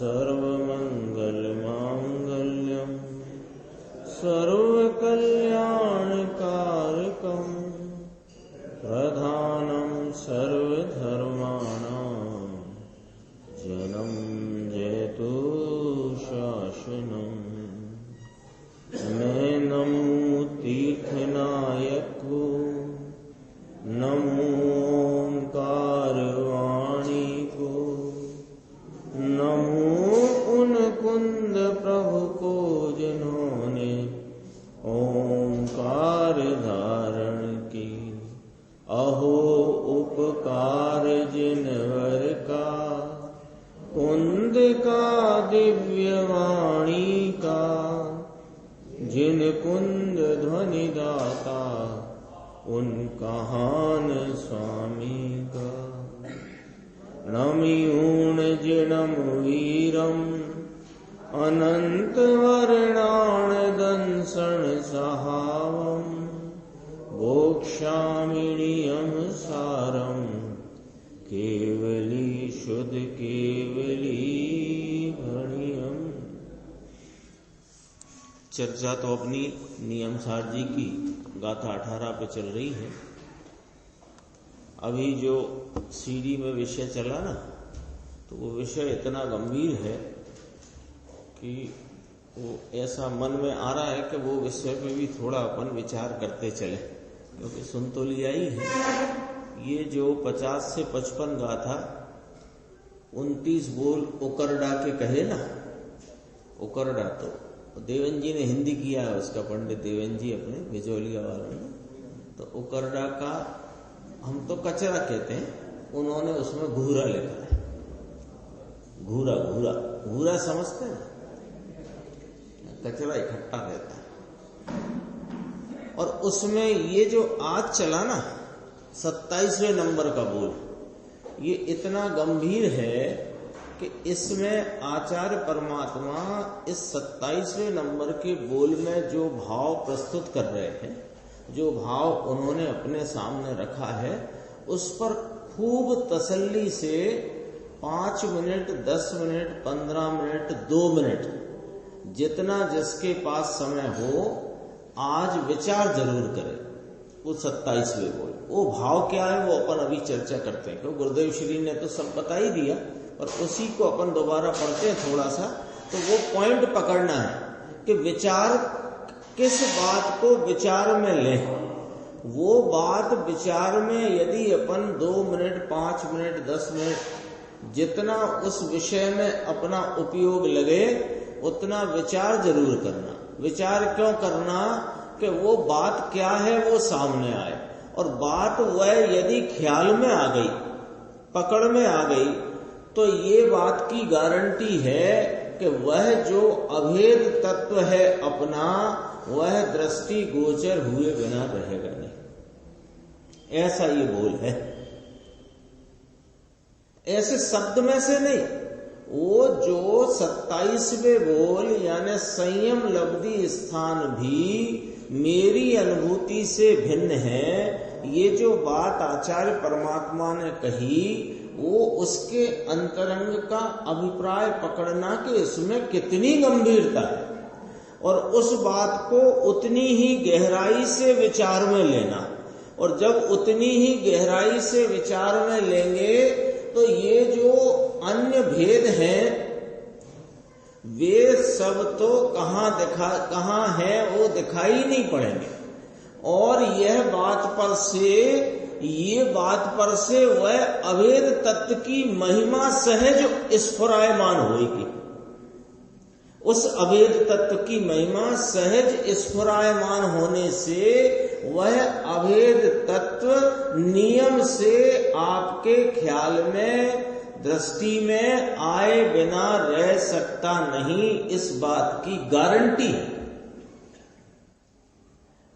सर्वमंगलमांगल्यं सर्वकल्याणकारकं प्रधानं सर्वधर्माणां जनं जयतु शासनं। मैं नमो तीर्थनायक को, नमो ओंकार वाणी को, नमो उन कुंद प्रभु को जिन्होंने ओंकार धारण की। अहो उपकार जिनवर का, कुंद का दिव्य वाणी का, जिन कुंद ध्वनि दाता उन कहान स्वामी का। नमियूण जिनम वीरम अनंत वर्णाण दंसन सहावम भोक्ष्यामिनियम सारम केवली शुद्ध केवली भणियम। चर्चा तो अपनी नियम सार जी की गाथा 18 पे चल रही है। अभी जो सीडी में विषय चला ना, तो वो विषय इतना गंभीर है कि वो ऐसा मन में आ रहा है कि वो विषय पे भी थोड़ा अपन विचार करते चले, क्योंकि सुन तो लिया ही है। ये जो 50 से 55 गाथा 29 बोल उकरडा के कहे ना, उकरडा तो देवन जी ने हिंदी किया है उसका, पंडित देवन जी अपने बिजोलिया वालों ने। तो उकरडा का हम तो कचरा कहते हैं, उन्होंने उसमें घूरा लिखा है। घूरा घूरा घूरा समझते हैं, कचरा इकट्ठा रहता है। और उसमें ये जो आज चला ना 27वें नंबर का बोल, ये इतना गंभीर है कि इसमें आचार्य परमात्मा इस 27वें नंबर के बोल में जो भाव प्रस्तुत कर रहे हैं, जो भाव उन्होंने अपने सामने रखा है, उस पर खूब तसल्ली से 5 मिनट, 10 मिनट, 15 मिनट, 2 मिनट, जितना जिसके पास समय हो, आज विचार जरूर करें। वो 27वें बोल, वो भाव क्या है वो अपन अभी चर्चा करते हैं, क्योंकि गुरुदेव श्री ने तो सब बता ही दिया, और उसी को अपन दोबारा पढ़ते हैं थोड़ा सा। तो वो पॉइंट पकड़ना है कि विचार किस बात को विचार में लें। वो बात विचार में यदि अपन 2 मिनट, 5 मिनट, 10 मिनट जितना उस विषय में अपना उपयोग लगे, उतना विचार जरूर करना। विचार क्यों करना? कि वो बात क्या है वो सामने आए, और बात वह यदि ख्याल में आ गई, पकड़ में आ गई, तो ये बात की गारंटी है कि वह जो अभेद तत्व है अपना, वह दृष्टि गोचर हुए बिना रहेगा नहीं। ऐसा ये बोल है, ऐसे शब्द में से नहीं। वो जो 27वें बोल यानी संयम लब्धि स्थान भी मेरी अनुभूति से भिन्न है। ये जो बात आचार्य परमात्मा ने कही, वो उसके अंतरंग का अभिप्राय पकड़ना कि इसमें कितनी गंभीरता है, और उस बात को उतनी ही गहराई से विचार में लेना। और जब उतनी ही गहराई से विचार में लेंगे तो ये जो अन्य भेद हैं वे सब तो कहाँ है वो दिखाई नहीं पड़ेंगे। और यह बात पर से वह अभेद तत्व की महिमा सहज स्फुरायमान होगी। उस अभेद तत्व की महिमा सहज स्फुरायमान होने से वह अभेद तत्व नियम से आपके ख्याल में, दृष्टि में आए बिना रह सकता नहीं। इस बात की गारंटी है।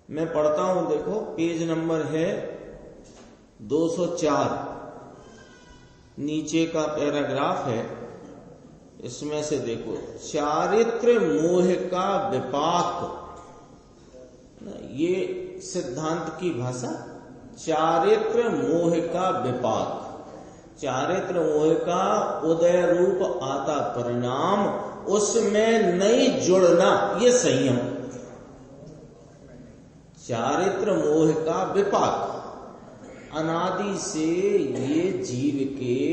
मैं पढ़ता हूं, देखो पेज नंबर है 204, नीचे का पैराग्राफ है, इसमें से देखो, चारित्र मोह का विपाक, ये सिद्धांत की भाषा, चारित्र मोह का विपाक। चारित्र मोह का उदय रूप आता परिणाम, उसमें नहीं जुड़ना, ये संयम। चारित्र मोह का विपाक, अनादि से ये जीव के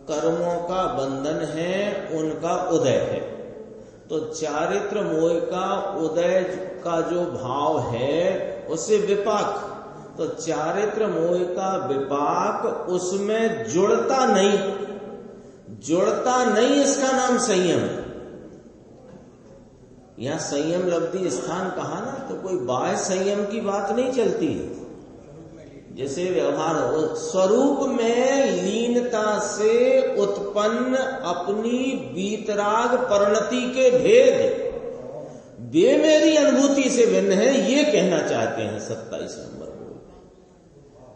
कर्मों का बंधन है, उनका उदय है। तो चारित्र मोह का उदय का जो भाव है उसे विपाक, तो चारित्र मोह का विपाक उसमें जुड़ता नहीं, इसका नाम संयम है। यहां संयम लब्धि स्थान कहा ना, तो कोई बाह्य संयम की बात नहीं चलती है। जैसे व्यवहार हो, स्वरूप में लीनता से उत्पन्न अपनी वीतराग परिणति के भेद वे मेरी अनुभूति से भिन्न है, ये कहना चाहते हैं 27 नंबर बोल।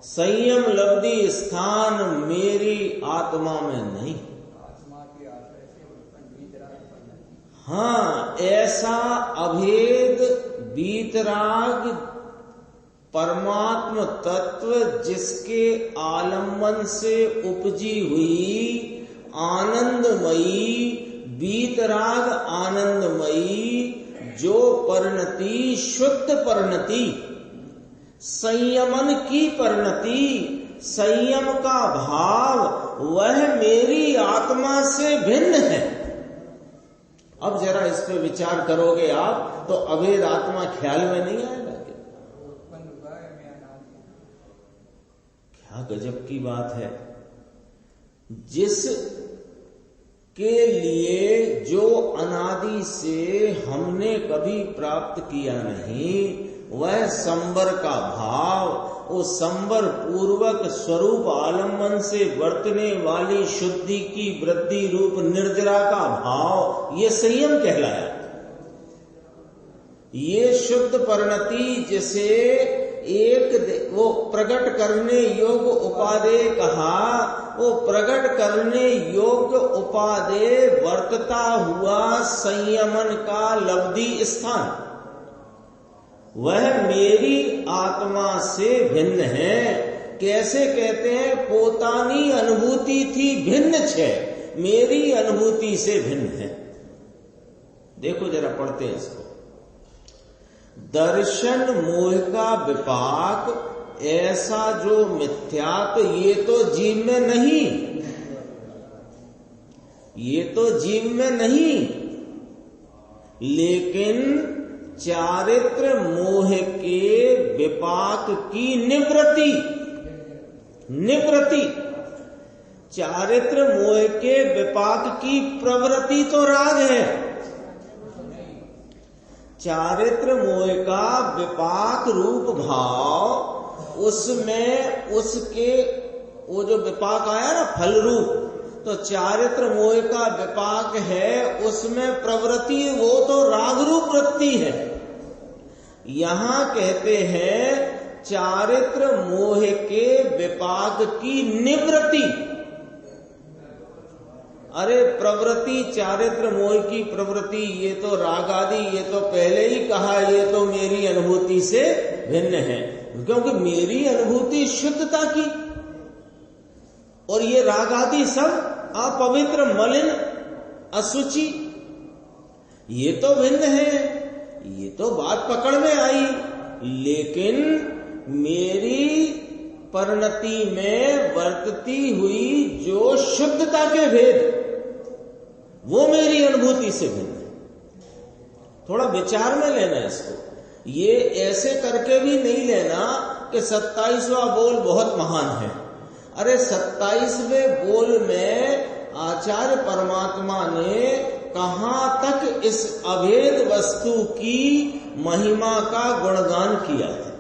संयम लब्धि स्थान मेरी आत्मा में नहीं। हाँ, ऐसा अभेद वीतराग परमात्म तत्व जिसके आलम्बन से उपजी हुई आनंदमयी, वीतराग आनंदमयी जो परिणति, शुद्ध परिणति, संयमन की परिणति, संयम का भाव, वह मेरी आत्मा से भिन्न है। अब जरा इस पे विचार करोगे आप तो अभेद आत्मा ख्याल में नहीं आएगा। क्या गजब की बात है। जिस के लिए जो अनादि से हमने कभी प्राप्त किया नहीं, वह संबर का भाव, वो संबर पूर्वक स्वरूप आलम्बन से वर्तने वाली शुद्धि की वृद्धि रूप निर्जरा का भाव, ये संयम कहलाया। ये शुद्ध परिणति जिसे एक वो प्रकट करने योग्य उपादेय कहा, वो प्रकट करने योग्य उपादेय वर्तता हुआ संयमन का लब्धि स्थान, वह मेरी आत्मा से भिन्न है। कैसे कहते हैं? पोतानी अनुभूति थी भिन्न छे, मेरी अनुभूति से भिन्न है। देखो जरा पढ़ते हैं इसको। दर्शन मोह का विपाक ऐसा जो मिथ्यात्व, ये तो जीव में नहीं, ये तो जीव में नहीं, लेकिन चारित्र मोह के विपाक की निवृत्ति, चारित्र मोह के विपाक की प्रवृत्ति तो राग है। चारित्र मोह का विपाक रूप भाव, उसमें उसके वो जो विपाक आया ना फल रूप, तो चारित्र मोह का विपाक है, उसमें प्रवृत्ति वो तो राग रूप वृत्ति है। यहां कहते हैं चारित्र मोह के विपाक की निवृत्ति। अरे प्रवृत्ति, चारित्र मोह की प्रवृत्ति, ये तो राग आदि, ये तो पहले ही कहा, ये तो मेरी अनुभूति से भिन्न है, क्योंकि मेरी अनुभूति शुद्धता की, और ये राग आदि सब अपवित्र, मलिन, अशुचि, ये तो भिन्न है। ये तो बात पकड़ में आई, लेकिन मेरी परिणति में वर्तती हुई जो शुद्धता के भेद, वो मेरी अनुभूति से भिन्न है। थोड़ा विचार में लेना इसको। ये ऐसे करके भी नहीं लेना कि 27वां बोल बहुत महान है। अरे 27वें बोल में आचार्य परमात्मा ने कहां तक इस अभेद वस्तु की महिमा का गुणगान किया है,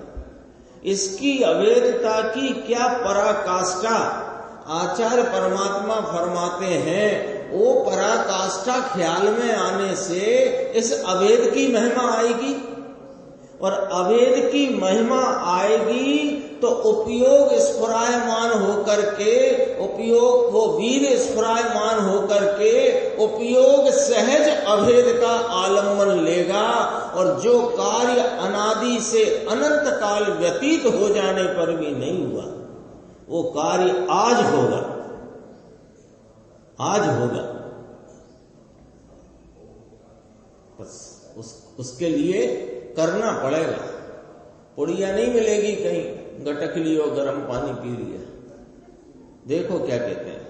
इसकी अभेदता की क्या पराकाष्ठा आचार्य परमात्मा फरमाते हैं। वो पराकाष्ठा ख्याल में आने से इस अभेद की महिमा आएगी, और अभेद की महिमा आएगी तो उपयोग स्फुरायमान होकर के, उपयोग वो वीर स्फुरायमान होकर के उपयोग सहज अभेद का आलम्बन लेगा, और जो कार्य अनादि से अनंत काल व्यतीत हो जाने पर भी नहीं हुआ, वो कार्य आज होगा, आज होगा। बस उसके लिए करना पड़ेगा। पुड़िया नहीं मिलेगी कहीं, गटक लियो गर्म पानी पी लिया। देखो क्या कहते हैं,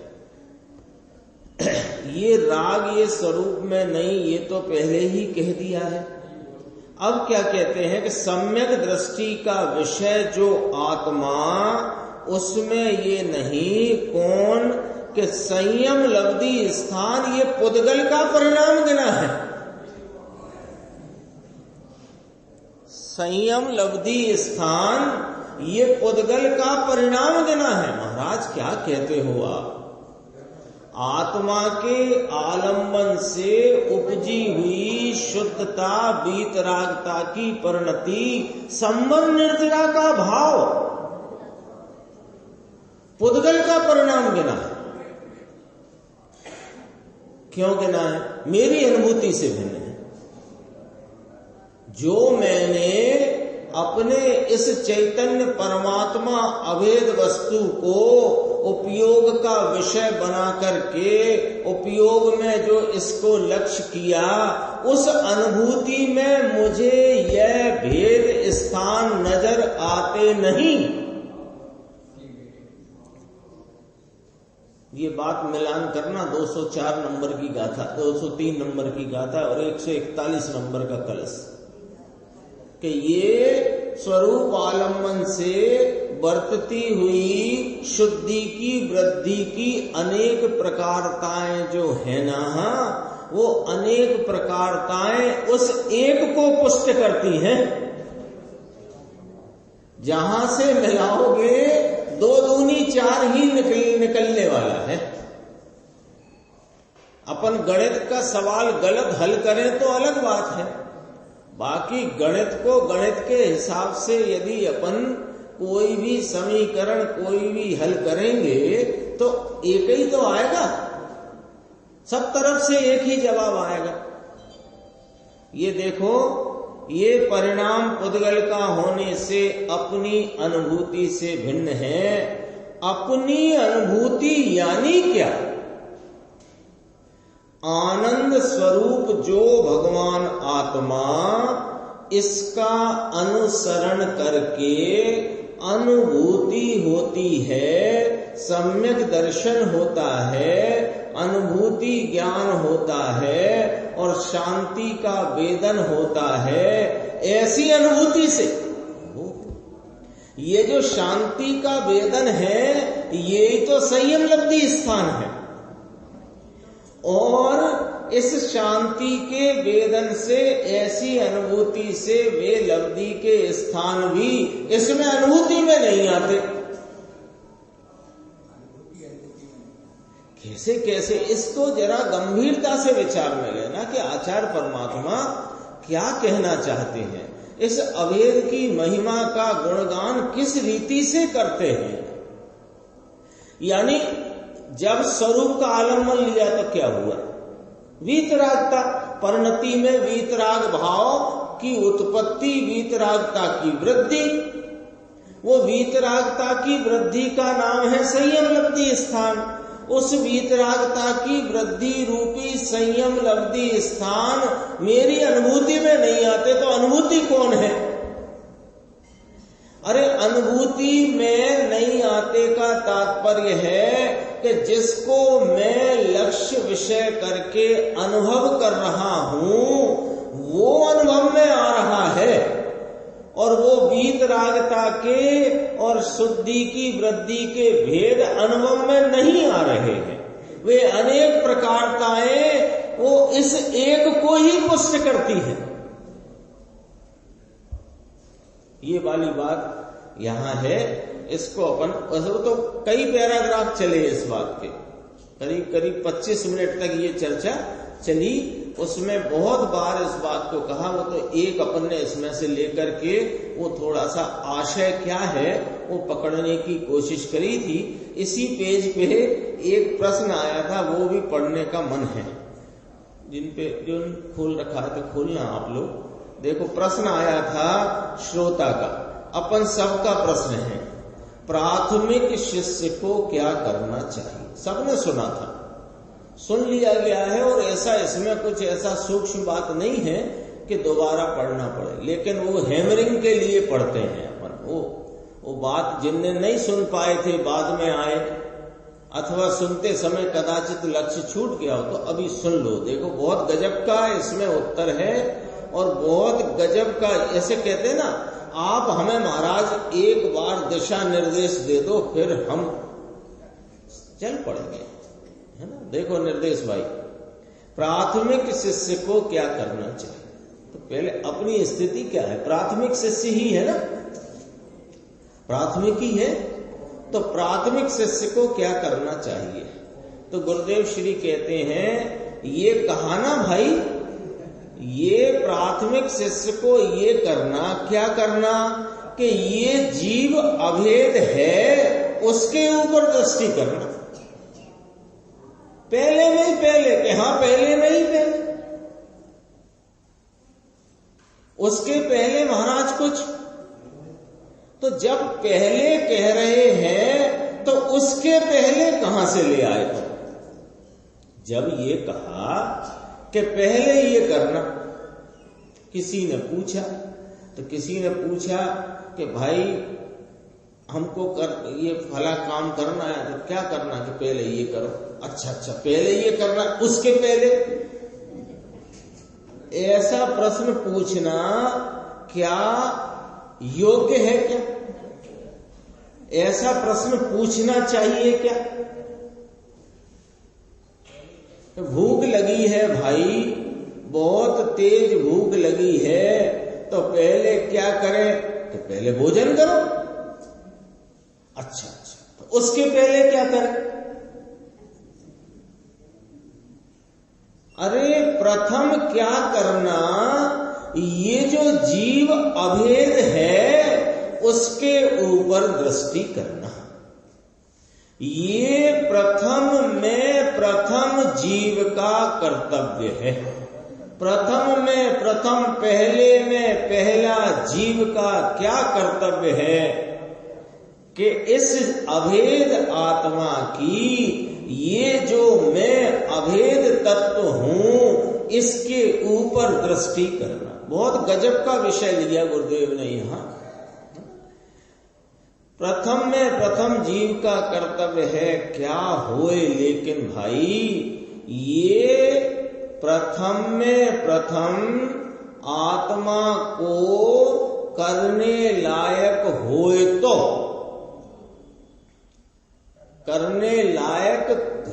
ये राग ये स्वरूप में नहीं, ये तो पहले ही कह दिया है। अब क्या कहते हैं कि सम्यक दृष्टि का विषय जो आत्मा, उसमें ये नहीं कौन कि संयम लब्धि स्थान ये पुद्गल का परिणाम गिना है। संयम लब्धि स्थान ये पुद्गल का परिणाम गिना है। महाराज क्या कहते हो आप? आत्मा के आलंबन से उपजी हुई शुद्धता वीतरागता की परिणति संबंध निर्जरा का भाव पुद्गल का परिणाम गिना है। क्यों गिना है? मेरी अनुभूति से भिन्न है। जो मैंने अपने इस चैतन्य परमात्मा अभेद वस्तु को उपयोग का विषय बना करके उपयोग में जो इसको लक्ष्य किया, उस अनुभूति में मुझे यह भेद स्थान नजर आते नहीं। ये बात मिलान करना 204 नंबर की गाथा, 203 नंबर की गाथा और 141 नंबर का कलश, कि ये स्वरूप आलम्बन से बरतती हुई शुद्धि की वृद्धि की अनेक प्रकारताएं जो है ना, वो अनेक प्रकारताएं उस एक को पुष्ट करती हैं। जहां से मिलाओगे 2 दूनी 4 ही निकलने वाला है। अपन गणित का सवाल गलत हल करें तो अलग बात है, बाकी गणित को गणित के हिसाब से यदि अपन कोई भी समीकरण कोई भी हल करेंगे तो एक ही तो आएगा, सब तरफ से एक ही जवाब आएगा। ये देखो, ये परिणाम पुद्गल का होने से अपनी अनुभूति से भिन्न है। अपनी अनुभूति यानी क्या? आनंद स्वरूप जो भगवान आत्मा, इसका अनुसरण करके अनुभूति होती है, सम्यक दर्शन होता है, अनुभूति ज्ञान होता है और शांति का वेदन होता है। ऐसी अनुभूति से ये जो शांति का वेदन है, ये तो संयम लब्धि स्थान है, और इस शांति के वेदन से, ऐसी अनुभूति से वे लब्धि के स्थान भी इसमें अनुभूति में नहीं आते। कैसे कैसे इसको जरा गंभीरता से विचार में लेना कि आचार्य परमात्मा क्या कहना चाहते हैं, इस अभेद की महिमा का गुणगान किस रीति से करते हैं। यानी जब स्वरूप का आलम्बन लिया तो क्या हुआ? वीतरागता, परिणति में वीतराग भाव की उत्पत्ति, वीतरागता की वृद्धि। वो वीतरागता की वृद्धि का नाम है संयम लब्धि स्थान। उस वीतरागता की वृद्धि रूपी संयम लब्धि स्थान मेरी अनुभूति में नहीं आते तो अनुभूति कौन है? अरे अनुभूति में नहीं आते का तात्पर्य है कि जिसको मैं लक्ष्य विषय करके अनुभव कर रहा हूं, वो अनुभव में आ रहा है, और वो वीतरागता के और शुद्धि की वृद्धि के भेद अनुभव में नहीं आ रहे हैं। वे अनेक प्रकारताएं वो इस एक को ही पुष्ट करती है। ये वाली बात यहां है। इसको अपन तो कई पैराग्राफ चले इस बात के, करीब करीब 25 मिनट तक ये चर्चा चली। उसमें बहुत बार इस बात को कहा, वो तो एक अपन ने इसमें से लेकर के वो थोड़ा सा आशय क्या है वो पकड़ने की कोशिश करी थी। इसी पेज पे एक प्रश्न आया था, वो भी पढ़ने का मन है। जो खोल रखा है तो खोलना आप लोग। देखो प्रश्न आया था श्रोता का, अपन सबका प्रश्न है। प्राथमिक शिष्य को क्या करना चाहिए। सबने सुना था, सुन लिया गया है, और ऐसा इसमें कुछ ऐसा सूक्ष्म बात नहीं है कि दोबारा पढ़ना पड़े, लेकिन वो हैमरिंग के लिए पढ़ते हैं अपन। वो बात जिनने नहीं सुन पाए थे, बाद में आए, अथवा सुनते समय कदाचित लक्ष्य छूट गया हो, तो अभी सुन लो। देखो बहुत गजब का इसमें उत्तर है, और बहुत गजब का, ऐसे कहते हैं ना, आप हमें महाराज एक बार दिशा निर्देश दे दो, फिर हम चल पड़ेंगे, है ना। देखो निर्देश भाई, प्राथमिक शिष्य को क्या करना चाहिए। तो पहले अपनी स्थिति क्या है, प्राथमिक शिष्य ही है ना, प्राथमिक ही है, तो प्राथमिक शिष्य को क्या करना चाहिए। तो गुरुदेव श्री कहते हैं, ये कहा ना भाई, ये प्राथमिक शिष्य को ये करना, क्या करना, कि ये जीव अभेद है, उसके ऊपर दृष्टि करना। पहले में ही पहले, कि हाँ पहले में ही पहले, उसके पहले महाराज कुछ। तो जब पहले कह रहे हैं, तो उसके पहले कहां से ले आए तुम। जब ये कहा कि पहले ये करना, किसी ने पूछा, तो किसी ने पूछा कि भाई हमको ये फला काम करना है, तो क्या करना, कि पहले ये करो। अच्छा, पहले ये करना, उसके पहले। ऐसा प्रश्न पूछना क्या योग्य है क्या? ऐसा प्रश्न पूछना चाहिए क्या? भूख लगी है भाई, बहुत तेज भूख लगी है, तो पहले क्या करें, कि पहले भोजन करो। अच्छा, तो उसके पहले क्या करें? अरे प्रथम क्या करना, ये जो जीव अभेद है उसके ऊपर दृष्टि करना। ये प्रथम जीव का कर्तव्य है। प्रथम में प्रथम, पहले में पहला जीव का क्या कर्तव्य है, कि इस अभेद आत्मा की, ये जो मैं अभेद तत्व हूं, इसके ऊपर दृष्टि करना। बहुत गजब का विषय लिया गुरुदेव ने यहां। प्रथम में प्रथम जीव का कर्तव्य है क्या होए, लेकिन भाई ये प्रथम में प्रथम आत्मा को करने लायक होए, तो करने लायक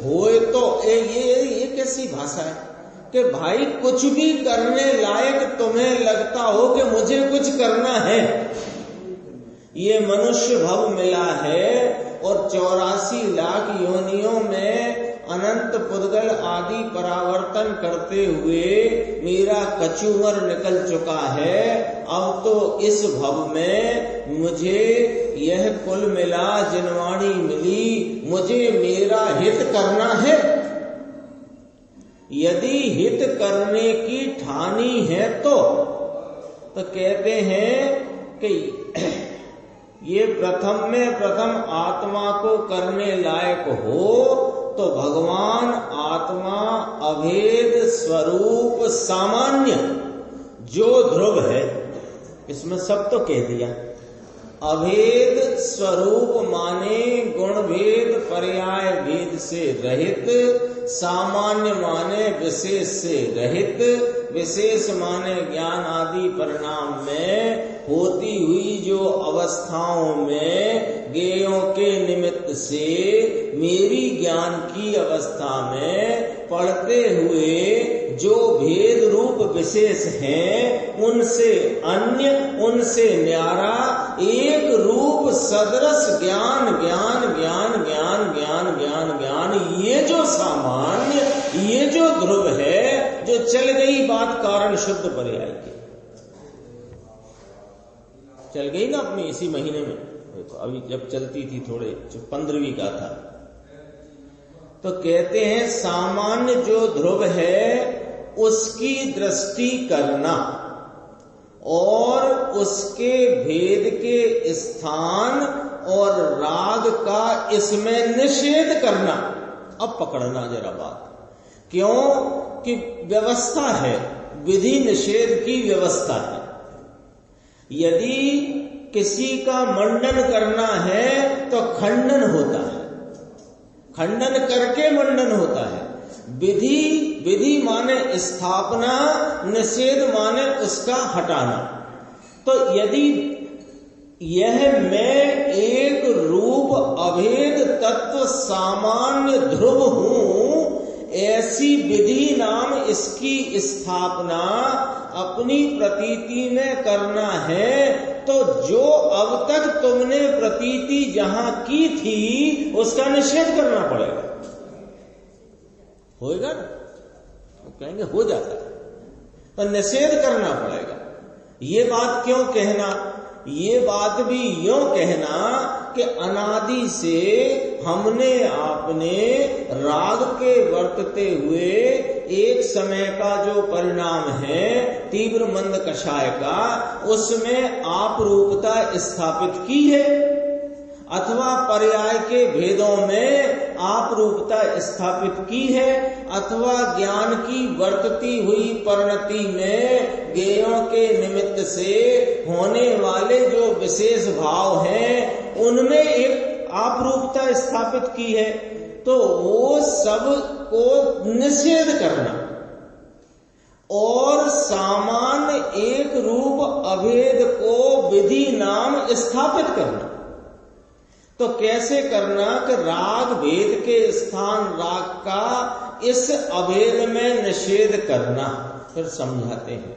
होए तो ये कैसी भाषा है कि भाई कुछ भी करने लायक तुम्हें लगता हो कि मुझे कुछ करना है। ये मनुष्य भव मिला है, और 84 लाख योनियों में अनंत पुद्गल आदि परावर्तन करते हुए मेरा कचूमर निकल चुका है। अब तो इस भव में मुझे यह कुल मिला जिनवाणी मिली, मुझे मेरा हित करना है। यदि हित करने की ठानी है तो कहते हैं कि ये प्रथम में प्रथम आत्मा को करने लायक हो, तो भगवान आत्मा अभेद स्वरूप सामान्य जो ध्रुव है, इसमें सब तो कह दिया। अभेद स्वरूप माने गुण भेद पर्याय भेद से रहित, सामान्य माने विशेष से रहित, विशेष माने ज्ञान आदि परिणाम में होती हुई जो अवस्थाओं में ज्ञेयों के निमित्त से मेरी ज्ञान की अवस्था में पढ़ते हुए जो भेद रूप विशेष हैं, उनसे अन्य, उनसे न्यारा, एक रूप सदृश ज्ञान ज्ञान ज्ञान ज्ञान ज्ञान ज्ञान ज्ञान, ये जो सामान्य, ये जो ध्रुव है, जो चल गई बात कारण शुद्ध पर्याय की, चल गई ना अपनी इसी महीने में। देखो अभी जब चलती थी, थोड़े जो 15वीं का था, तो कहते हैं सामान्य जो ध्रुव है उसकी दृष्टि करना, और उसके भेद के स्थान और राग का इसमें निषेध करना। अब पकड़ना जरा बात, क्यों कि व्यवस्था है, विधि निषेध की व्यवस्था है। यदि किसी का मंडन करना है तो खंडन होता है, खंडन करके मंडन होता है। विधि माने स्थापना, निषेध माने उसका हटाना। तो यदि यह मैं एक रूप अभेद तत्व सामान्य ध्रुव हूं, ऐसी विधि नाम इसकी स्थापना अपनी प्रतीति में करना है, तो जो अब तक तुमने प्रतीति जहां की थी उसका निषेध करना पड़ेगा। होएगा ना? तो कहेंगे हो जाता है, तो निषेध करना पड़ेगा। ये बात क्यों कहना? ये बात भी यूं कहना कि अनादि से हमने आपने राग के वर्तते हुए एक समय का जो परिणाम है तीव्र मंद कषाय का, उसमें आप रूपता स्थापित की है, अथवा पर्याय के भेदों में आप रूपता स्थापित की है, अथवा ज्ञान की वर्तती हुई परिणति में ज्ञेयों के निमित्त से होने वाले जो विशेष भाव हैं उनमें एक आप रूपता स्थापित की है। तो वो सब को निषेध करना और सामान्य एक रूप अभेद को विधि नाम स्थापित करना। तो कैसे करना कि राग भेद के स्थान राग का इस अभेद में निषेध करना। फिर समझाते हैं,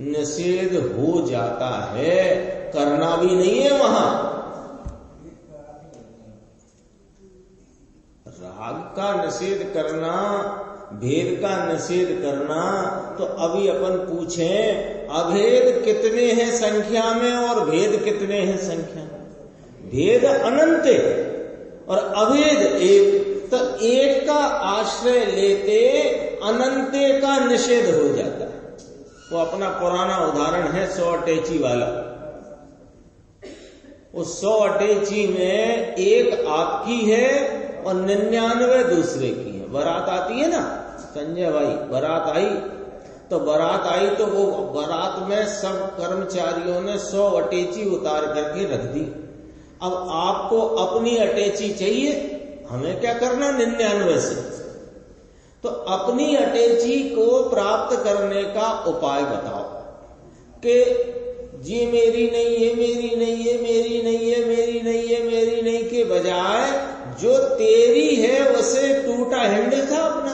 निषेध हो जाता है, करना भी नहीं है वहां। राग का निषेध करना, भेद का निषेध करना, तो अभी अपन पूछें अभेद कितने हैं संख्या में और भेद कितने हैं संख्या में? भेद अनंत और अभेद एक, तो एक का आश्रय लेते अनंते का निषेध हो जाता है। वो अपना पुराना उदाहरण है 100 अटैची वाला। उस 100 अटैची में एक आपकी है और 99 दूसरे की है। बारात आती है ना संजय भाई, बारात आई तो बारात आई तो वो बारात में सब कर्मचारियों ने 100 अटैची उतार करके रख दी। अब आपको अपनी अटैची चाहिए, हमें क्या करना 99 से। तो अपनी अटैची को प्राप्त करने का उपाय बताओ कि ये मेरी नहीं, ये मेरी नहीं, ये मेरी नहीं, ये मेरी नहीं, ये मेरी नहीं के बजाय जो तेरी है उसे टूटा हैंडल था अपना,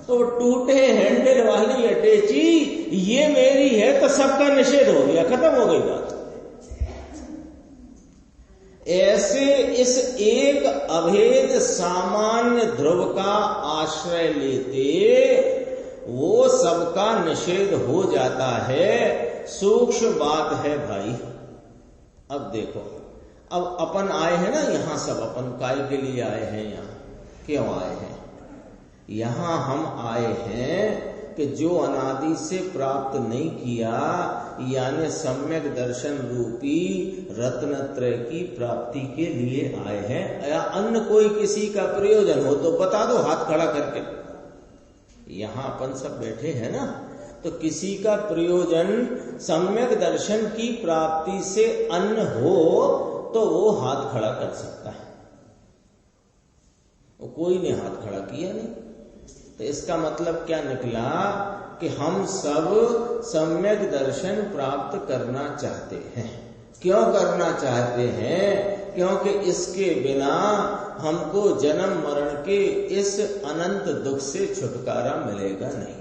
तो टूटे हैंडल वाली अटैची ये मेरी है, तो सबका निषेध हो गया, खत्म हो गई बात। ऐसे इस एक अभेद सामान्य ध्रुव का आश्रय लेते वो सबका निषेध हो जाता है। सूक्ष्म बात है भाई। अब देखो, अब अपन आए हैं ना यहाँ, सब अपन काय के लिए आए हैं यहाँ? क्यों आए हैं यहाँ? हम आए हैं कि जो अनादि से प्राप्त नहीं किया, यानी सम्यक दर्शन रूपी रत्नत्रय की प्राप्ति के लिए आए हैं। या अन्य कोई किसी का प्रयोजन हो तो बता दो हाथ खड़ा करके। यहाँ अपन सब बैठे हैं ना, तो किसी का प्रयोजन सम्यक दर्शन की प्राप्ति से अन्य हो तो वो हाथ खड़ा कर सकता है। वो कोई ने हाथ खड़ा किया नहीं, तो इसका मतलब क्या निकला कि हम सब सम्यक दर्शन प्राप्त करना चाहते हैं। क्यों करना चाहते हैं? क्योंकि इसके बिना हमको जन्म मरण के इस अनंत दुख से छुटकारा मिलेगा नहीं,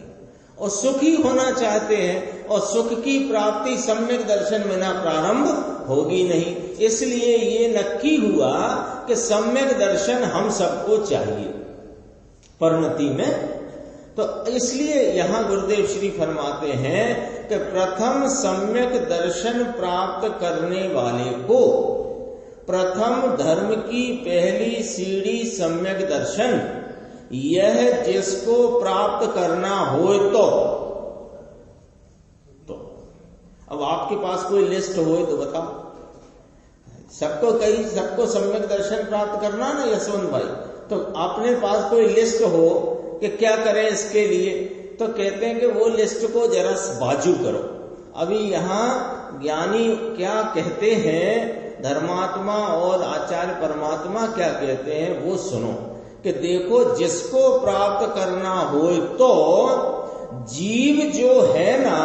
और सुखी होना चाहते हैं, और सुख की प्राप्ति सम्यक दर्शन बिना प्रारंभ होगी नहीं। इसलिए ये नक्की हुआ कि सम्यक दर्शन हम सबको चाहिए परिणति में। तो इसलिए यहां गुरुदेव श्री फरमाते हैं कि प्रथम सम्यक दर्शन प्राप्त करने वाले को प्रथम धर्म की पहली सीढ़ी सम्यक दर्शन, यह जिसको प्राप्त करना हो तो अब आपके पास कोई लिस्ट हो तो बताओ, सबको सम्यक दर्शन प्राप्त करना ना यशवंत भाई, तो अपने पास कोई लिस्ट हो कि क्या करें इसके लिए, तो कहते हैं कि वो लिस्ट को जरा बाजू करो। अभी यहाँ ज्ञानी क्या कहते हैं, धर्मात्मा और आचार्य परमात्मा क्या कहते हैं वो सुनो कि देखो, जिसको प्राप्त करना हो तो जीव जो है ना,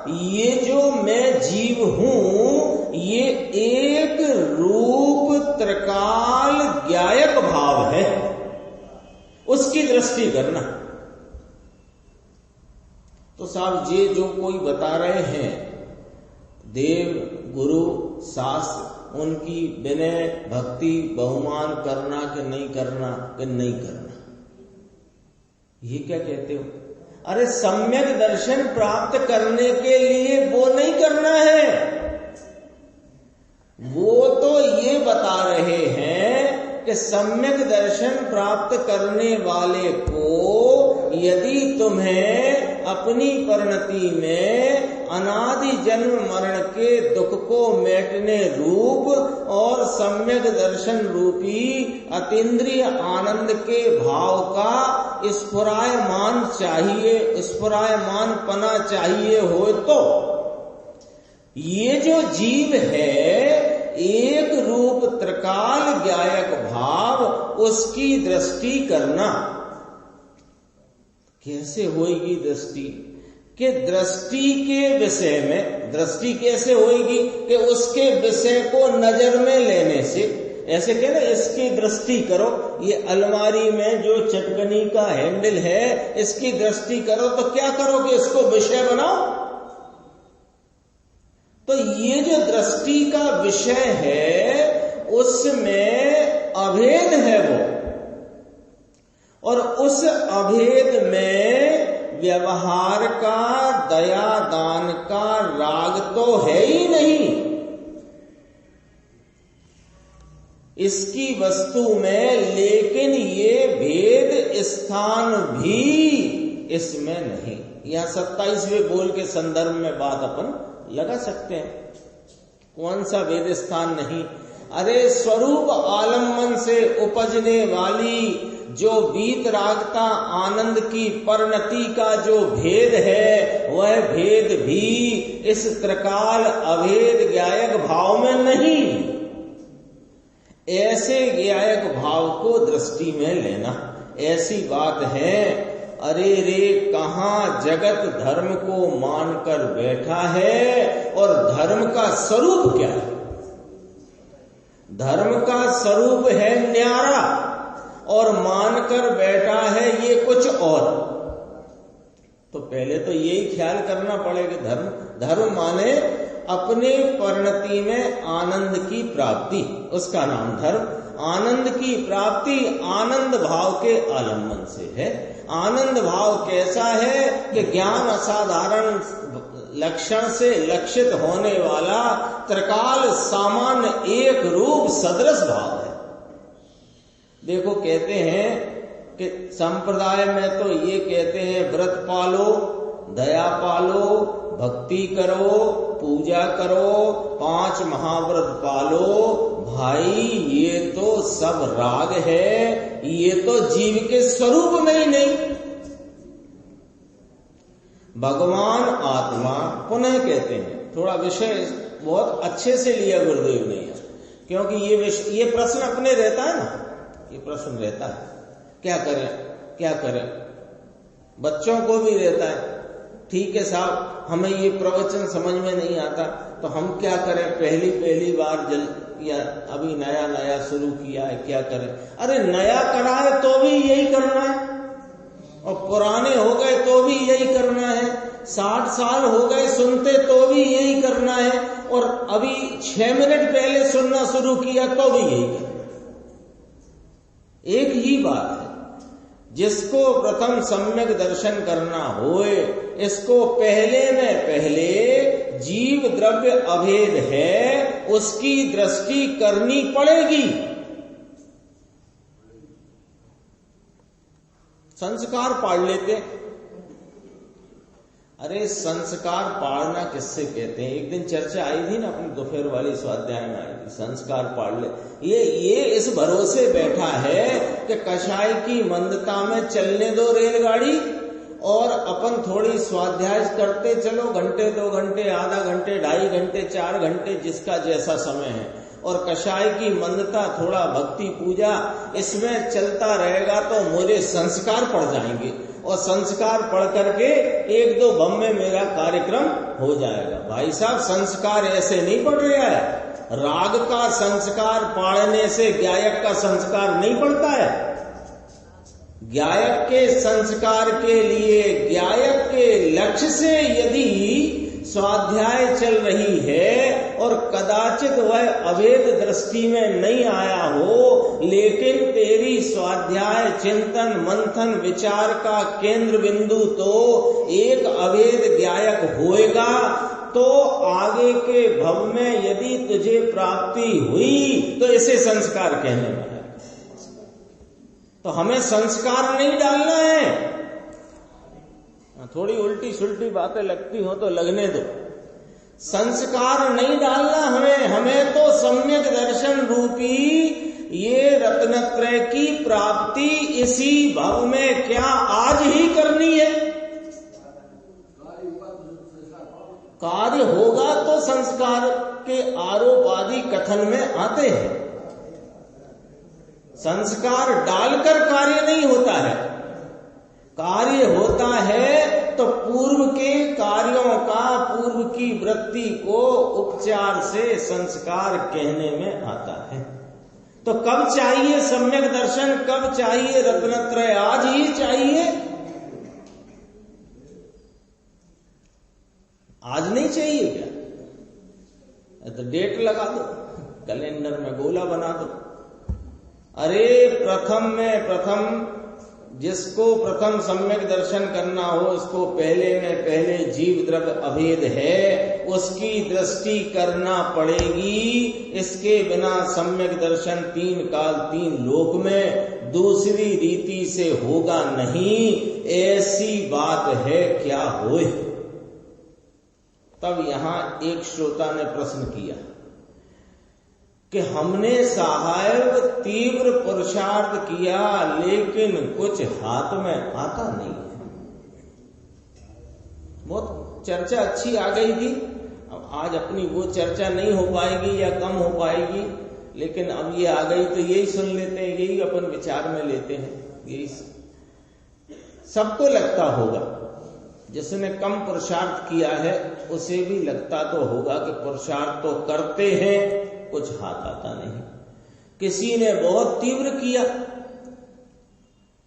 ये जो मैं जीव हूं, ये एक रूप त्रिकाल ज्ञायक भाव है, उसकी दृष्टि करना। तो साहब ये जो कोई बता रहे हैं देव गुरु शास्त्र, उनकी विनय भक्ति बहुमान करना कि नहीं करना, कि नहीं करना, ये क्या कहते हो? अरे सम्यक दर्शन प्राप्त करने के लिए वो नहीं करना है, वो तो ये बता रहे हैं कि सम्यक दर्शन प्राप्त करने वाले को यदि तुम्हें अपनी परिणति में अनादि जन्म मरण के दुख को मेटने रूप और सम्यक दर्शन रूपी अतीन्द्रिय आनंद के भाव का स्फुरायमान चाहिए, स्फुरायमान पना चाहिए हो, तो ये जो जीव है एक रूप त्रिकाल ज्ञायक भाव, उसकी दृष्टि करना। कैसे होएगी दृष्टि? कि दृष्टि के विषय में, दृष्टि कैसे होएगी कि उसके विषय को नजर में लेने से। ऐसे कह रहे इसकी दृष्टि करो, ये अलमारी में जो चटकनी का हैंडल है इसकी दृष्टि करो, तो क्या करोगे? इसको विषय बनाओ। तो ये जो दृष्टि का विषय है उसमें अभेद है वो, और उस अभेद में व्यवहार का, दया दान का राग तो है ही नहीं। इसकी वस्तु में लेकिन ये भेद स्थान भी इसमें नहीं। यहां 27वें बोल के संदर्भ में बात अपन लगा सकते हैं। कौन सा भेद स्थान नहीं? अरे स्वरूप आलम्बन से उपजने वाली जो वीतरागता आनंद की परिणति का जो भेद है, वह भेद भी इस त्रिकाल अभेद ज्ञायक भाव में नहीं। ऐसे ज्ञायक भाव को दृष्टि में लेना, ऐसी बात है। अरे रे, कहां जगत धर्म को मानकर बैठा है, और धर्म का स्वरूप क्या है? धर्म का स्वरूप है न्यारा, और मानकर बैठा है ये कुछ और। तो पहले तो यही ख्याल करना पड़ेगा, धर्म माने अपने परिणति में आनंद की प्राप्ति, उसका नाम धर्म। आनंद की प्राप्ति आनंद भाव के आलम्बन से है। आनंद भाव कैसा है कि ज्ञान असाधारण लक्षण से लक्षित होने वाला त्रिकाल सामान्य एक रूप सदृश भाव है। देखो, कहते हैं कि संप्रदाय में तो ये कहते हैं व्रत पालो, दया पालो, भक्ति करो, पूजा करो, 5 महाव्रत पालो। भाई ये तो सब राग है, ये तो जीव के स्वरूप में ही नहीं। भगवान आत्मा, पुनः कहते हैं, थोड़ा विषय बहुत अच्छे से लिया गुरुदेव ने, क्योंकि ये प्रश्न अपने रहता है ना, ये प्रश्न रहता है, क्या करें क्या करें, बच्चों को भी रहता है। ठीक है साहब, हमें ये प्रवचन समझ में नहीं आता, तो हम क्या करें? पहली बार या अभी नया शुरू किया है, क्या करें? अरे नया करा है तो भी यही करना है, और पुराने हो गए तो भी यही करना है, 60 साल हो गए सुनते तो भी यही करना है, और अभी 6 मिनट पहले सुनना शुरू किया तो भी यही करना। एक ही बात है। जिसको प्रथम सम्यक दर्शन करना होए, इसको पहले में पहले जीव द्रव्य अभेद है, उसकी दृष्टि करनी पड़ेगी। संस्कार पाड़ लेते, अरे संस्कार पाड़ना किससे कहते हैं? एक दिन चर्चा आई थी ना अपनी दोपहर वाली स्वाध्याय में आई थी, संस्कार पाड़ ले। ये इस भरोसे बैठा है कि कषाय की मंदता में चलने दो रेलगाड़ी और अपन थोड़ी स्वाध्याय करते चलो, घंटे 2 घंटे, आधा घंटे, 2.5 घंटे, 4 घंटे, जिसका जैसा समय है। और कषाय की मंदता, थोड़ा भक्ति पूजा, इसमें चलता रहेगा तो मेरे संस्कार पड़ जाएंगे और संस्कार पढ़ करके 1-2 बम में मेरा कार्यक्रम हो जाएगा। भाई साहब, संस्कार ऐसे नहीं पड़ रहा है। राग का संस्कार पाड़ने से गायक का संस्कार नहीं पड़ता है। गायक के संस्कार के लिए, गायक के लक्ष्य से यदि स्वाध्याय चल रही है और कदाचित वह अभेद दृष्टि में नहीं आया हो, लेकिन तेरी स्वाध्याय चिंतन मंथन विचार का केंद्र बिंदु तो एक अभेद गायक होएगा, तो आगे के भव में यदि तुझे प्राप्ति हुई तो इसे संस्कार कहने में है। तो हमें संस्कार नहीं डालना है। थोड़ी उल्टी सुल्टी बातें लगती हो तो लगने दो। संस्कार नहीं डालना हमें तो सम्यक दर्शन रूपी ये रत्नत्रय की प्राप्ति इसी भव में क्या आज ही करनी है। कार्य होगा तो संस्कार के आरोप आदि कथन में आते हैं। संस्कार डालकर कार्य नहीं होता है। कार्य होता है तो पूर्व के कार्यों का, पूर्व की वृत्ति को उपचार से संस्कार कहने में आता है। तो कब चाहिए सम्यक दर्शन, कब चाहिए रत्नत्रय? आज ही चाहिए, आज नहीं चाहिए क्या? तो डेट लगा दो, कैलेंडर में गोला बना दो। अरे प्रथम जिसको प्रथम सम्यक दर्शन करना हो, उसको पहले जीव द्रव्य अभेद है, उसकी दृष्टि करना पड़ेगी। इसके बिना सम्यक दर्शन 3 काल 3 लोक में दूसरी रीति से होगा नहीं। ऐसी बात है क्या होए? तब यहां एक श्रोता ने प्रश्न किया कि हमने साहेब तीव्र पुरुषार्थ किया लेकिन कुछ हाथ में आता नहीं है। बहुत चर्चा अच्छी आ गई थी। अब आज अपनी वो चर्चा नहीं हो पाएगी या कम हो पाएगी, लेकिन अब ये आ गई तो यही सुन लेते हैं, यही अपन विचार में लेते हैं। यही सबको लगता होगा, जिसने कम पुरुषार्थ किया है उसे भी लगता तो होगा कि पुरुषार्थ तो करते हैं, कुछ हाथ आता नहीं। किसी ने बहुत तीव्र किया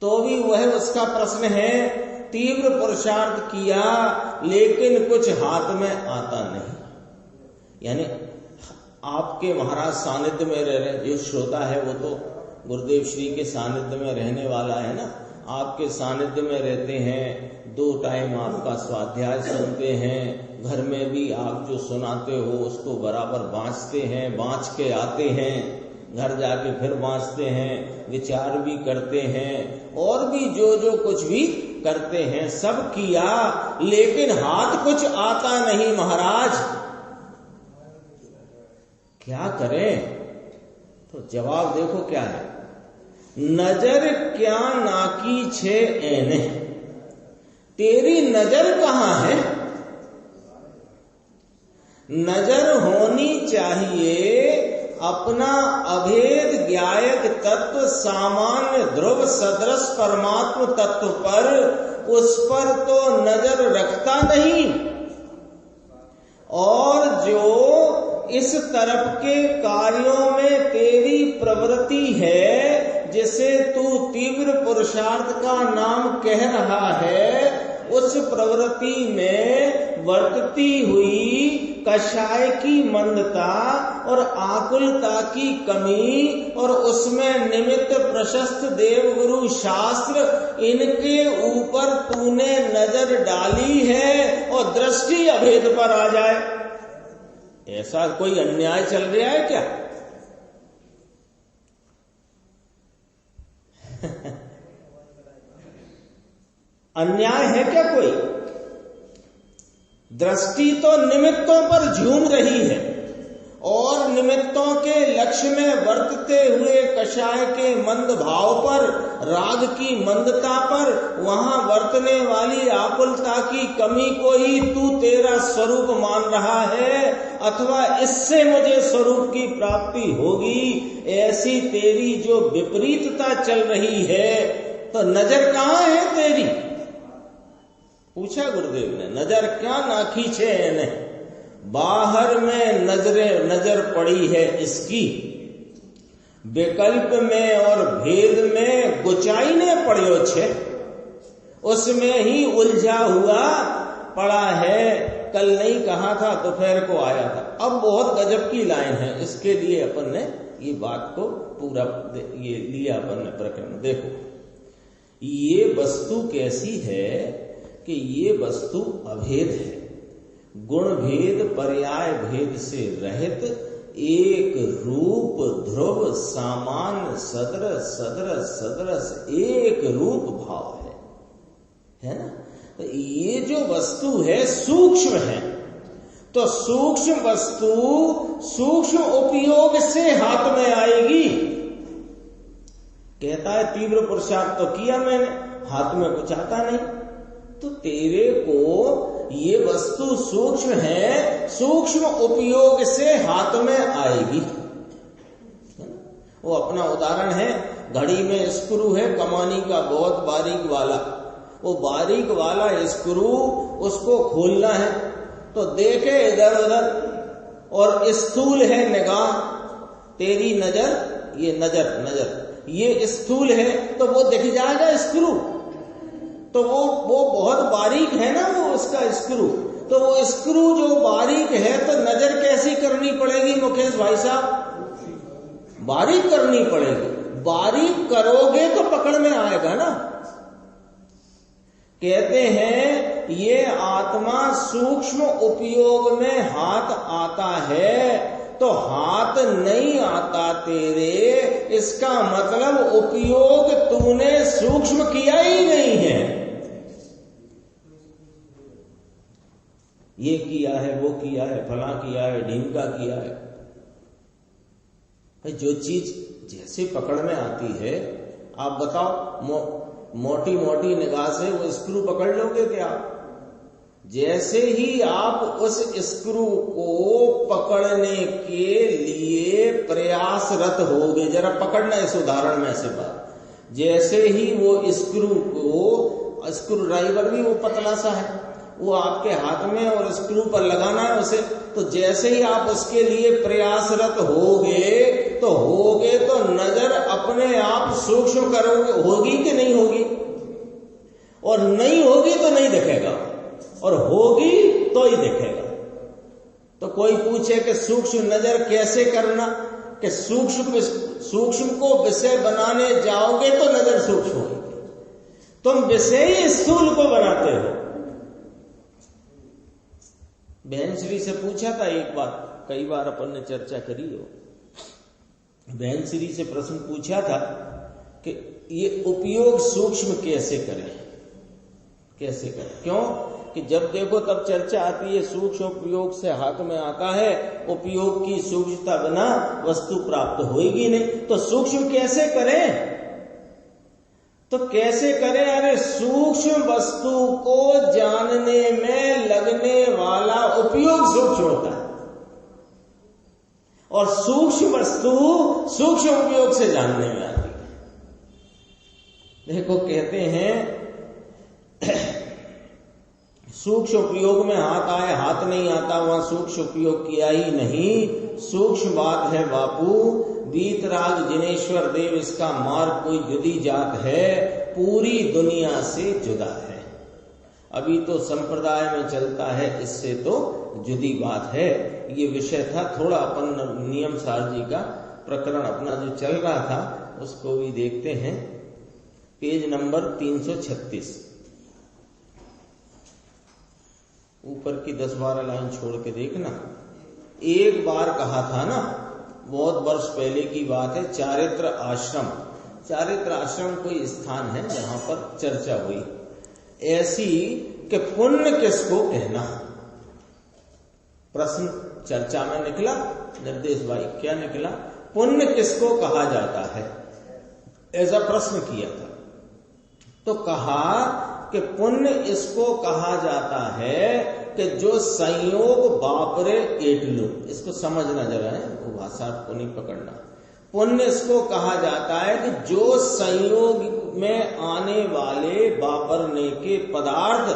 तो भी वह उसका प्रश्न है, तीव्र पुरुषार्थ किया लेकिन कुछ हाथ में आता नहीं। यानी आपके महाराज सानिध्य में रह रहे, जो श्रोता है वो तो गुरुदेव श्री के सानिध्य में रहने वाला है ना। आपके सानिध्य में रहते हैं, 2 टाइम आपका स्वाध्याय सुनते हैं, घर में भी आप जो सुनाते हो उसको बराबर बांचते हैं, बांच के आते हैं, घर जाके फिर बांचते हैं, विचार भी करते हैं और भी जो कुछ भी करते हैं, सब किया लेकिन हाथ कुछ आता नहीं महाराज, क्या करें? तो जवाब देखो क्या है। नजर क्या नाकी छे एने, तेरी नजर कहां है? नजर होनी चाहिए अपना अभेद गायक तत्व सामान्य ध्रुव सदृश परमात्म तत्व पर, उस पर तो नजर रखता नहीं। और जो इस तरफ के कार्यों में तेरी प्रवृत्ति है, जिसे तू तीव्र पुरुषार्थ का नाम कह रहा है, उस प्रवृत्ति में वर्तती हुई कषाय की मंदता और आकुलता की कमी और उसमें निमित्त प्रशस्त देवगुरु शास्त्र, इनके ऊपर तूने नजर डाली है और दृष्टि अभेद पर आ जाए। ऐसा कोई अन्याय चल रहा है क्या? अन्याय है क्या कोई? दृष्टि तो निमित्तों पर झूम रही है और निमित्तों के लक्ष्य में वर्तते हुए कषाय के मंद भाव पर, राग की मंदता पर, वहां वर्तने वाली आकुलता की कमी को ही तू तेरा स्वरूप मान रहा है, अथवा इससे मुझे स्वरूप की प्राप्ति होगी, ऐसी तेरी जो विपरीतता चल रही है, तो नजर कहां है तेरी? पूछा गुरुदेव ने। नजर क्या ना खींचे इन्हें, बाहर में नजर पड़ी है इसकी, विकल्प में और भेद में गुचाई ने पड़ियो छे, उसमें ही उलझा हुआ पड़ा है। कल नहीं कहा था, दोपहर को आया था। अब बहुत गजब की लाइन है, इसके लिए अपन ने ये बात को पूरा ये लिया अपन ने प्रकरण। देखो, ये वस्तु कैसी है कि ये वस्तु अभेद है, गुण भेद पर्याय भेद से रहित, एक रूप ध्रुव सामान्य सदृश सदृश सदृश एक रूप भाव है ना। तो ये जो वस्तु है सूक्ष्म है, तो सूक्ष्म वस्तु सूक्ष्म उपयोग से हाथ में आएगी। कहता है तीव्र पुरुषार्थ तो किया मैंने, हाथ में कुछ आता नहीं। तो तेरे को ये वस्तु सूक्ष्म है, सूक्ष्म उपयोग से हाथ में आएगी। वो अपना उदाहरण है, घड़ी में स्क्रू है कमानी का बहुत बारीक वाला, वो बारीक वाला स्क्रू उसको खोलना है तो देखे इधर उधर, और स्थूल है निगाह तेरी नजर, ये नजर ये स्थूल है तो वो दिख जाएगा स्क्रू, तो वो बहुत बारीक है ना वो उसका स्क्रू, तो वो स्क्रू जो बारीक है तो नजर कैसी करनी पड़ेगी मुकेश भाई साहब? बारीक करनी पड़ेगी। बारीक करोगे तो पकड़ में आएगा ना। कहते हैं ये आत्मा सूक्ष्म उपयोग में हाथ आता है, तो हाथ नहीं आता तेरे, इसका मतलब उपयोग तूने सूक्ष्म किया ही नहीं है। ये किया है, वो किया है, फला किया है, ढीमका किया है। जो चीज जैसे पकड़ में आती है, आप बताओ मोटी मोटी निगाह से वो स्क्रू पकड़ लोगे क्या? जैसे ही आप उस स्क्रू को पकड़ने के लिए प्रयासरत होगे, जरा पकड़ना इस उदाहरण में से बात, जैसे ही वो स्क्रू ड्राइवर भी वो पतला सा है, वो आपके हाथ में और स्क्रू पर लगाना है उसे, तो जैसे ही आप उसके लिए प्रयासरत होगे तो नजर अपने आप सूक्ष्म करोगे, होगी कि नहीं होगी? और नहीं होगी तो नहीं दिखेगा, और होगी तो ही दिखेगा। तो कोई पूछे कि सूक्ष्म नजर कैसे करना, कि सूक्ष्म को विषय बनाने जाओगे तो नजर सूक्ष्म होगी, तुम विषय ही स्थूल को बनाते हो। बहन श्री से पूछा था एक बात, कई बार अपन ने चर्चा करी हो, बहन श्री से प्रश्न पूछा था कि ये उपयोग सूक्ष्म कैसे करें, क्यों कि जब देखो तब चर्चा आती है सूक्ष्म उपयोग से हाथ में आता है, उपयोग की सूक्ष्मता बिना वस्तु प्राप्त होगी नहीं, तो सूक्ष्म कैसे करें? तो कैसे करें? अरे सूक्ष्म वस्तु को जानने में लगने वाला उपयोग सूक्ष्म होता है, और सूक्ष्म वस्तु सूक्ष्म उपयोग से जानने में आती है। देखो कहते हैं सूक्ष्म उपयोग में हाथ आए, हाथ नहीं आता, वहां सूक्ष्म उपयोग किया ही नहीं। सूक्ष्म बात है बापू, वीतराग जिनेश्वर देव इसका मार्ग कोई जुदी जात है, पूरी दुनिया से जुदा है। अभी तो संप्रदाय में चलता है, इससे तो जुदी बात है। ये विषय था थोड़ा अपन नियम सार जी का प्रकरण अपना जो चल रहा था उसको भी देखते हैं। पेज नंबर 336, ऊपर की 10-12 लाइन छोड़ के देखना। एक बार कहा था ना, बहुत वर्ष पहले की बात है, चारित्र आश्रम कोई स्थान है जहां पर चर्चा हुई ऐसी कि पुण्य किसको कहना, प्रश्न चर्चा में निकला, निर्देश भाई क्या निकला, पुण्य किसको कहा जाता है, ऐसा प्रश्न किया था। तो कहा कि पुण्य इसको कहा जाता है कि जो संयोग बापरे एटलू, इसको समझना जरा है, वो भाषा को नहीं पकड़ना। पुण्य इसको कहा जाता है कि जो संयोग में आने वाले वापरने के पदार्थ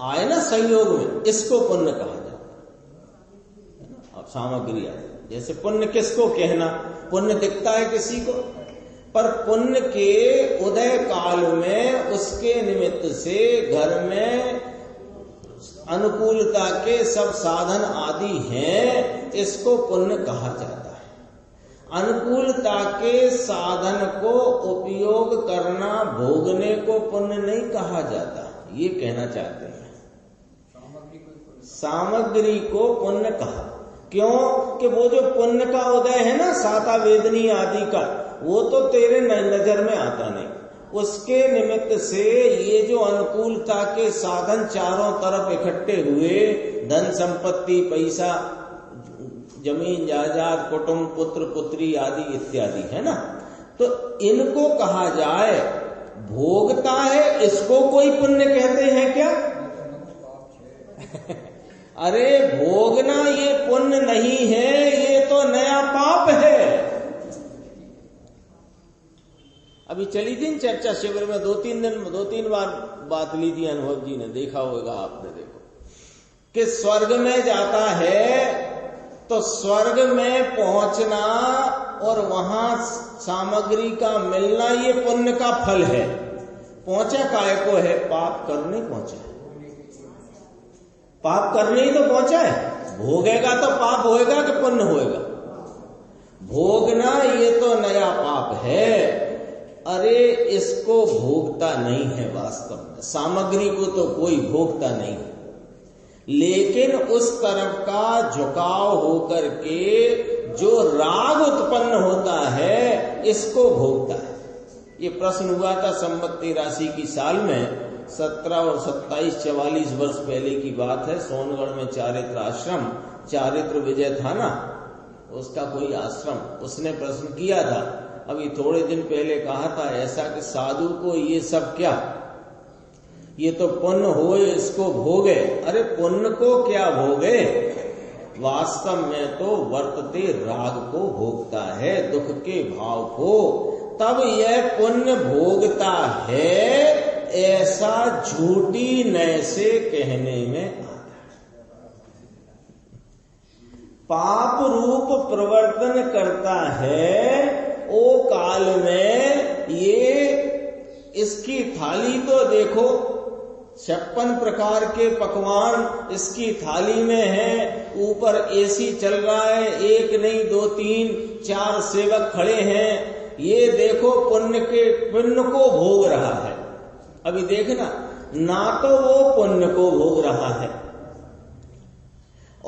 आए ना संयोग में, इसको पुण्य कहा जाता है। अब सामग्री आए, जैसे पुण्य किसको कहना, पुण्य दिखता है किसी को, पर पुण्य के उदय काल में उसके निमित्त से घर में अनुकूलता के सब साधन आदि हैं, इसको पुण्य कहा जाता है। अनुकूलता के साधन को उपयोग करना, भोगने को पुण्य नहीं कहा जाता, ये कहना चाहते हैं। सामग्री को पुण्य कहा, क्यों कि वो जो पुण्य का उदय है ना, साता वेदनी आदि का, वो तो तेरे नजर में आता नहीं। उसके निमित्त से ये जो अनुकूलता के साधन चारों तरफ इकट्ठे हुए, धन संपत्ति, पैसा, जमीन जायदाद, कुटुंब, पुत्र पुत्री आदि इत्यादि है ना, तो इनको कहा जाए भोगता है, इसको कोई पुण्य कहते हैं क्या? अरे भोगना ये पुण्य नहीं है, ये तो नया पाप है। अभी चली थी चर्चा शिविर में, दो तीन बार बात ली थी, अनुभव जी ने देखा होगा, आपने देखो कि स्वर्ग में जाता है तो स्वर्ग में पहुंचना और वहां सामग्री का मिलना ये पुण्य का फल है। पहुंचा काय को है? पाप करने पहुंचा है, पाप करने ही तो पहुंचा है। भोगेगा तो पाप होएगा कि पुण्य होएगा? भोगना ये तो नया पाप है। अरे इसको भोगता नहीं है वास्तव में, सामग्री को तो कोई भोगता नहीं है, लेकिन उस तरफ का झुकाव होकर के जो राग उत्पन्न होता है, इसको भोगता है। ये प्रश्न हुआ था संवत 83 की साल में, 17 और 27 44 वर्ष पहले की बात है। सोनगढ़ में चारित्र आश्रम, चारित्र विजय था ना, उसका कोई आश्रम, उसने प्रश्न किया था। अभी थोड़े दिन पहले कहा था ऐसा कि साधु को ये सब क्या, ये तो पुण्य हो, इसको भोगे। अरे पुण्य को क्या भोगे, वास्तव में तो वर्तते राग को भोगता है, दुख के भाव को, तब यह पुण्य भोगता है, ऐसा झूठी नय से कहने में आता है। पाप रूप प्रवर्तन करता है, ओ काल में ये इसकी थाली तो देखो, 56 प्रकार के पकवान इसकी थाली में है, ऊपर एसी चल रहा है, एक नहीं 2 3 4 सेवक खड़े हैं, ये देखो पुण्य को भोग रहा है। अभी देखना, ना तो वो पुण्य को भोग रहा है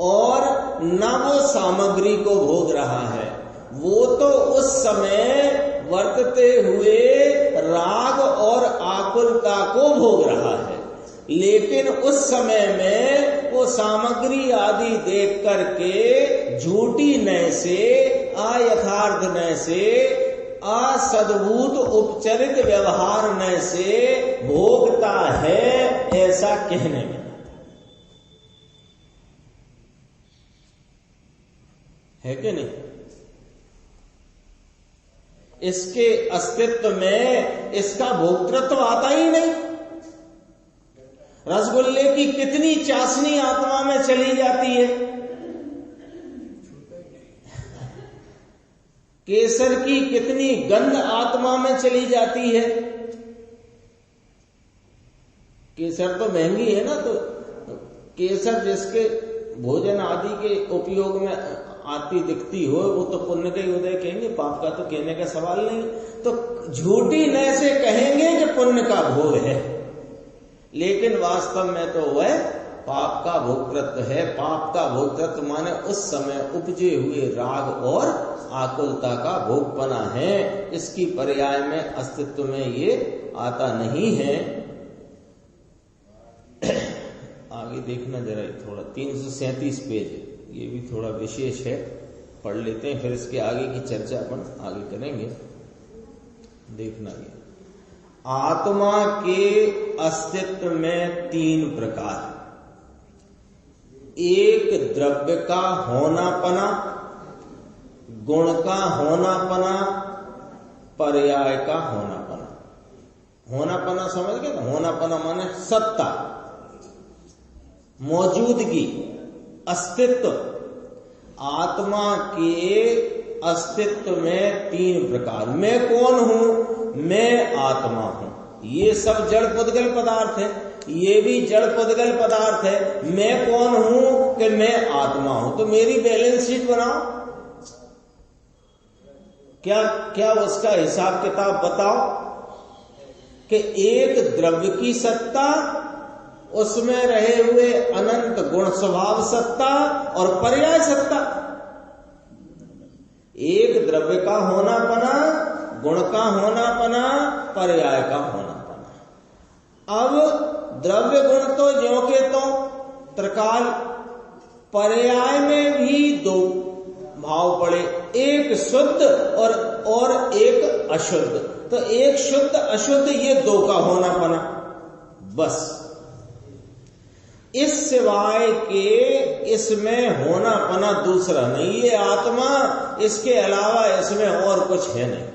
और ना वो सामग्री को भोग रहा है, वो तो उस समय वर्तते हुए राग और आकुलता को भोग रहा है, लेकिन उस समय में वो सामग्री आदि देख करके झूठी नय से, अयथार्थ नय से, असद्भूत उपचरित व्यवहार नय से भोगता है, ऐसा कहने में है कि नहीं? इसके अस्तित्व में इसका भोक्तृत्व आता ही नहीं। रसगुल्ले की कितनी चाशनी आत्मा में चली जाती है, केसर की कितनी गंध आत्मा में चली जाती है। केसर तो महंगी है ना, तो केसर जिसके भोजन आदि के उपयोग में आती दिखती हो, वो तो पुण्य का ही उदय कहेंगे, पाप का तो कहने का सवाल नहीं। तो झूठी नय से कहेंगे कि पुण्य का भोग है, लेकिन वास्तव में तो वह पाप का भोक्तृत्व है। पाप का भोक्तृत्व माने उस समय उपजे हुए राग और आकुलता का भोगपना है, इसकी पर्याय में अस्तित्व में ये आता नहीं है। आगे देखना जरा, थोड़ा 337 पेज है, ये भी थोड़ा विशेष है, पढ़ लेते हैं, फिर इसके आगे की चर्चा अपन आगे करेंगे। देखना ये आत्मा के अस्तित्व में 3 प्रकार, एक द्रव्य का होनापना, गुण का होनापना, पर्याय का होनापना। होनापना समझ गए ना? होनापना माने सत्ता, मौजूदगी, अस्तित्व। आत्मा के अस्तित्व में 3 प्रकार। मैं कौन हूं? मैं आत्मा हूं। ये सब जड़ पुद्गल पदार्थ है, ये भी जड़ पुद्गल पदार्थ है। मैं कौन हूं? कि मैं आत्मा हूं। तो मेरी बैलेंस शीट बनाओ, क्या उसका हिसाब किताब बताओ कि एक द्रव्य की सत्ता, उसमें रहे हुए अनंत गुण स्वभाव सत्ता और पर्याय सत्ता। एक द्रव्य का होनापना, गुण का होनापना, पर्याय का होनापना। अब द्रव्य गुण तो ज्यों के तो त्रिकाल, पर्याय में भी 2 भाव पड़े, एक शुद्ध और एक अशुद्ध। तो एक शुद्ध अशुद्ध, ये 2 का होनापना बस। इस सिवाय के इसमें होनापना दूसरा नहीं। ये आत्मा, इसके अलावा इसमें और कुछ है नहीं।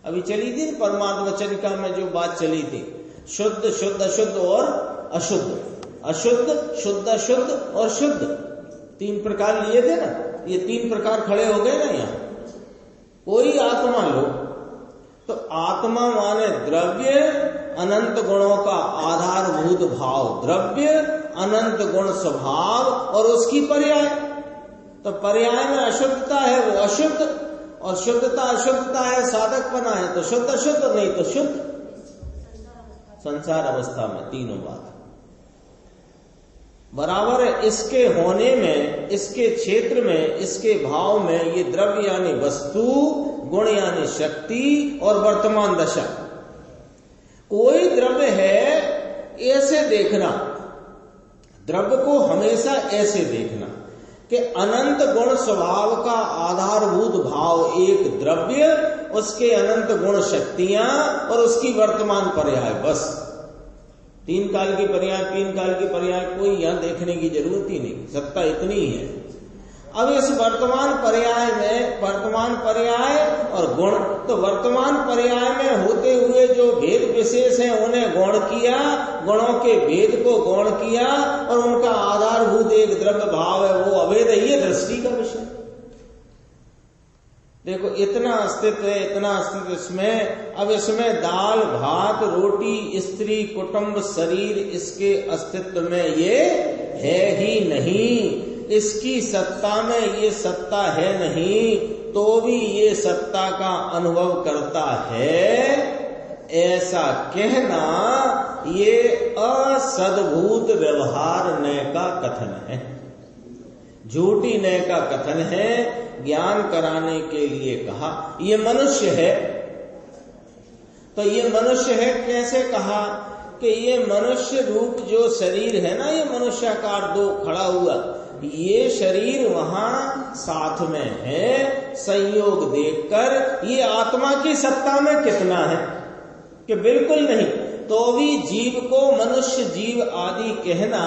अभी चली थी परमात्मा वचनिका में जो बात चली थी, शुद्ध शुद्ध अशुद्ध और अशुद्ध, अशुद्ध शुद्ध अशुद्ध और शुद्ध, 3 प्रकार लिए थे ना। ये 3 प्रकार खड़े हो गए ना यहाँ। कोई आत्मा लो तो आत्मा माने द्रव्य, अनंत गुणों का आधारभूत भाव द्रव्य, अनंत गुण स्वभाव और उसकी पर्याय। तो पर्याय में अशुद्धता है वो अशुद्ध, और शुद्धता अशुद्धता है, साधकपना है तो शुद्ध अशुद्ध, नहीं तो शुद्ध। संसार अवस्था में तीनों बात बराबर है। इसके होने में, इसके क्षेत्र में, इसके भाव में ये द्रव्य यानी वस्तु, गुण यानी शक्ति और वर्तमान दशा। कोई द्रव्य है ऐसे देखना, द्रव्य को हमेशा ऐसे देखना कि अनंत गुण स्वभाव का आधारभूत भाव एक द्रव्य, उसके अनंत गुण शक्तियां और उसकी वर्तमान पर्याय, बस। 3 काल की पर्याय, 3 काल की पर्याय, कोई यहां देखने की जरूरत ही नहीं, सत्ता इतनी ही है। अब इस वर्तमान पर्याय में, वर्तमान पर्याय और गुण, तो वर्तमान पर्याय में होते हुए जो भेद विशेष हैं उन्हें गौण किया, गुणों के भेद को गौण किया और उनका आधारभूत एक द्रव्य भाव है, वो अभेद है। ये दृष्टि का विषय। देखो इतना अस्तित्व है, इतना अस्तित्व इसमें। अब इसमें दाल भात रोटी स्त्री कुटुंब शरीर, इसके अस्तित्व में ये है ही नहीं। इसकी सत्ता में ये सत्ता है नहीं, तो भी ये सत्ता का अनुभव करता है, ऐसा कहना ये असद्भूत व्यवहार नय का कथन है, झूठी नय का कथन है। ज्ञान कराने के लिए कहा ये मनुष्य है, तो ये मनुष्य है कैसे कहा कि ये मनुष्य रूप जो शरीर है ना, ये मनुष्याकार 2 खड़ा हुआ, ये शरीर वहां साथ में है। संयोग देखकर ये आत्मा की सत्ता में कितना है कि बिल्कुल नहीं, तो भी जीव को मनुष्य जीव आदि कहना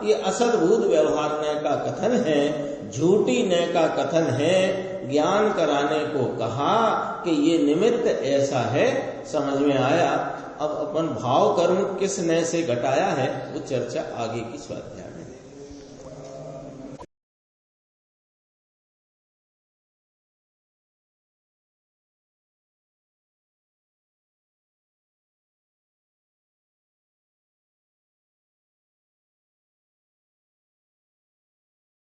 ये असद्भूत व्यवहार नय का कथन है, झूठी नय का कथन है। ज्ञान कराने को कहा कि ये निमित्त ऐसा है, समझ में आया। अब अपन भाव कर्म किस नय से घटाया है वो चर्चा आगे की स्वाध्याय में।